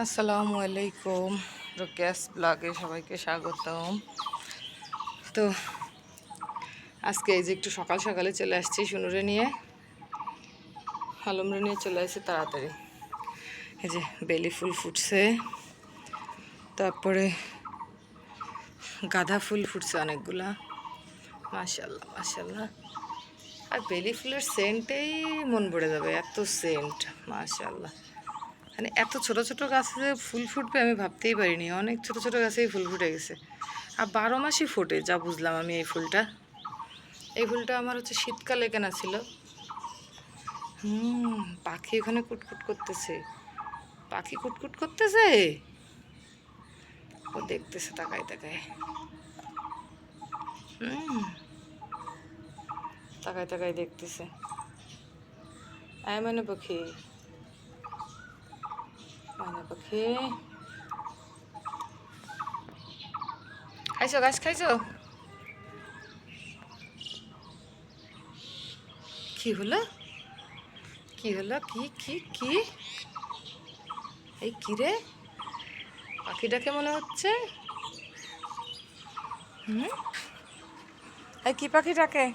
আসসালামু আলাইকুম, রোকেয়াস ব্লগে সবাইকে স্বাগতম। তো আজকে এই যে একটু সকাল সকালে চলে আসছি শুনুরে নিয়ে, আলমরে নিয়ে চলে আসছি তাড়াতাড়ি। এই যে বেলি ফুল ফুটছে, তারপরে গাঁদা ফুল ফুটছে অনেকগুলা, মাশাল্লাহ মাশাল্লাহ। আর বেলি ফুলের সেন্টেই মন ভরে যাবে, এত সেন্ট মাশাল্লাহ। মানে এত ছোট ছোট গাছে যে ফুল ফুটবে আমি ভাবতেই পারিনি, অনেক ছোট ছোট গাছেই ফুল ফুটে গেছে। আর 12 মাসই ফোটে, যা বুঝলাম আমি। এই ফুলটা আমার হচ্ছে শীতকালে কেনা ছিল। পাখি ওখানে কুটকুট করতেছে, পাখি কুটকুট করতেছে, ও দেখতেছে তাকায় তাকায়। তাকায় তাকায় দেখতেছে। মানে পাখি, মানে পাখি, খাইছো গাছ খাইছো? কি হলো, কি হলো, কি কি কি? এই কি রে, পাখিটাকে মনে হচ্ছে। এই কি পাখিটাকে?